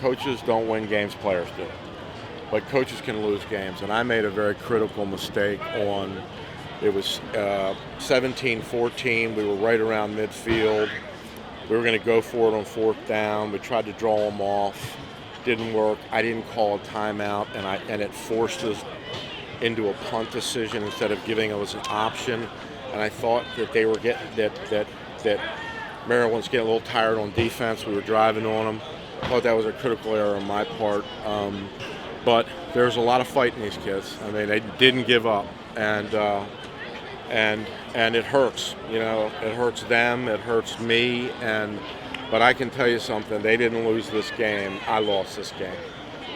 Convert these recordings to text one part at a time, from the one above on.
coaches don't win games, players do. But coaches can lose games. And I made a very critical mistake on, it was 17-14. We were right around midfield. We were going to go for it on fourth down. We tried to draw them off. Didn't work. I didn't call a timeout, and it forced us into a punt decision instead of giving us an option. And I thought that they were getting that Maryland's getting a little tired on defense. We were driving on them. I thought that was a critical error on my part. But there's a lot of fight in these kids. I mean, they didn't give up, and it hurts. You know, it hurts them. It hurts me. But I can tell you something. They didn't lose this game. I lost this game,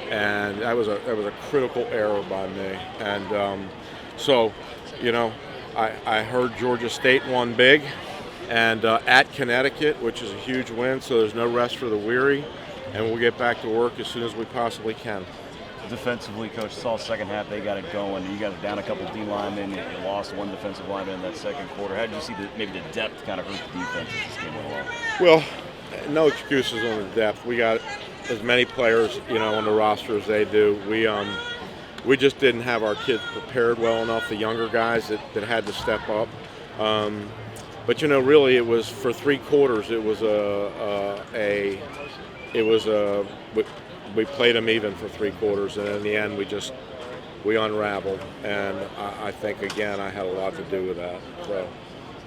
and that was a critical error by me. And so, you know, I heard Georgia State won big, and at Connecticut, which is a huge win. So there's no rest for the weary, and we'll get back to work as soon as we possibly can. Defensively, Coach, saw second half they got it going. You guys down a couple of D linemen. You lost one defensive lineman in that second quarter. How did you see maybe the depth kind of hurt the defense as this game went along? Well, no excuses on the depth. We got as many players, you know, on the roster as they do. We just didn't have our kids prepared well enough. The younger guys that had to step up. But you know, really, it was for 3 quarters. It was we played them even for 3 quarters, and in the end, we unraveled. And I think again, I had a lot to do with that. So.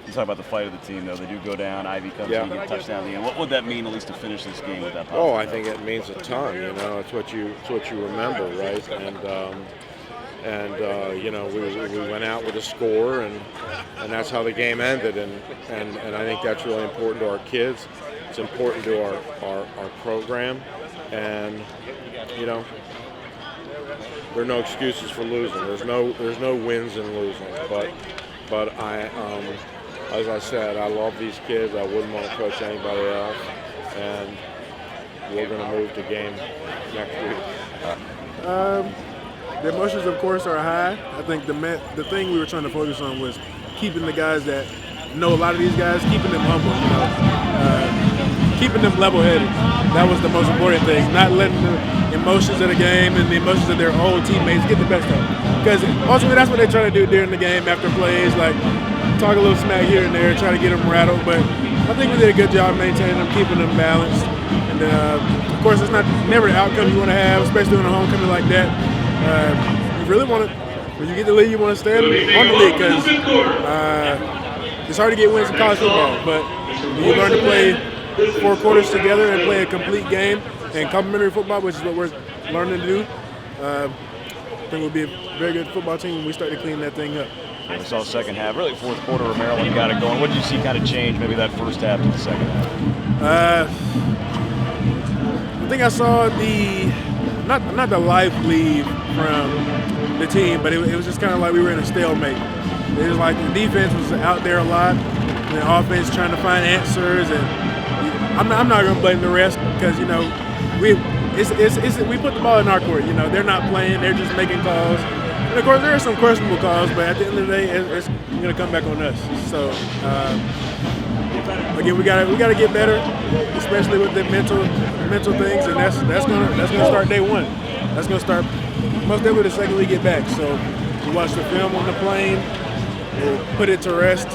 You talk about the fight of the team, though. They do go down. Ivy comes in, get a touchdown at the end. What would that mean, at least, to finish this game with that? Oh, I think it means a ton. You know, it's what you remember, right? And you know, we went out with a score, and that's how the game ended. And I think that's really important to our kids. It's important to our program. And you know, there are no excuses for losing. There's no wins in losing. But as I said, I love these kids. I wouldn't want to coach anybody else. And we're going to move the game next week. The emotions, of course, are high. I think the thing we were trying to focus on was keeping the guys that know a lot of these guys, keeping them humble, you know, keeping them level-headed. That was the most important thing, not letting the emotions of the game and the emotions of their old teammates get the best of them. Because ultimately that's what they try to do during the game after plays, like talk a little smack here and there, try to get them rattled. But I think we did a good job maintaining them, keeping them balanced. And of course, it's never the outcome you want to have, especially on a homecoming like that. You really want to, when you get the lead, you want to stay on the lead because it's hard to get wins in college football. But you learn to play 4 quarters together and play a complete game and complementary football, which is what we're learning to do. I think we'll be a very good football team when we start to clean that thing up. We saw the second half, really fourth quarter where Maryland got it going. What did you see kind of change maybe that first half to the second half? I think I saw not the life leave from the team, but it was just kind of like we were in a stalemate. It was like the defense was out there a lot, and the offense trying to find answers. And I'm not going to blame the rest because, you know, we put the ball in our court. You know, they're not playing; they're just making calls. And of course, there are some questionable calls, but at the end of the day, it's going to come back on us. So again, we got to get better, especially with the mental things, and that's going to start day one. That's going to start most definitely the second we get back. So we watch the film on the plane, we'll put it to rest.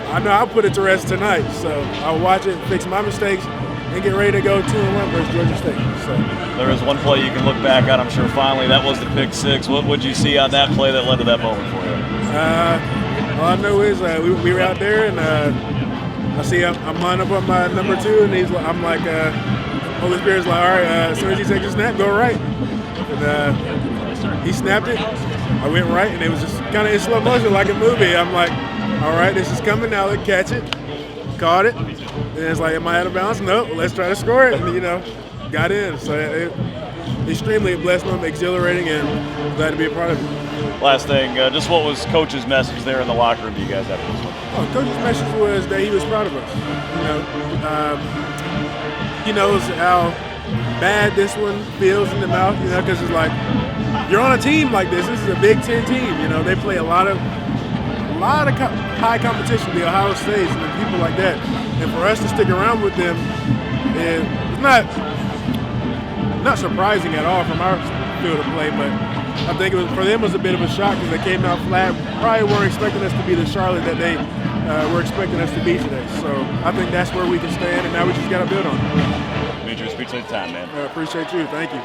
I know I'll put it to rest tonight, so I'll watch it, fix my mistakes, and get ready to go 2-1 versus Georgia State. So there is one play you can look back at, I'm sure, finally. That was the pick six. What would you see on that play that led to that moment for you? All I know is we were out there, and I see I'm lined up on my number 2, and I'm like, Holy Spirit's like, all right, as soon as he takes a snap, go right. And he snapped it. I went right, and it was just kind of in slow motion like a movie. I'm like, all right, this is coming now. Let's catch it. Caught it. And it's like, am I out of bounds? No, let's try to score it. And, you know, got in. So extremely blessed, exhilarating, and glad to be a part of it. Last thing, just what was Coach's message there in the locker room to you guys after this one? Coach's message was that he was proud of us. You know, he knows how bad this one feels in the mouth, you know, because it's like, you're on a team like this. This is a Big Ten team. You know, they play a lot of high competition, the Ohio States and people like that. And for us to stick around with them, it's not not surprising at all from our field of play, but I think for them it was a bit of a shock because they came out flat. Probably weren't expecting us to be the Charlotte that they were expecting us to be today. So I think that's where we can stand, and now we just got to build on it. Demetrius, appreciate the time, man. Appreciate you. Thank you.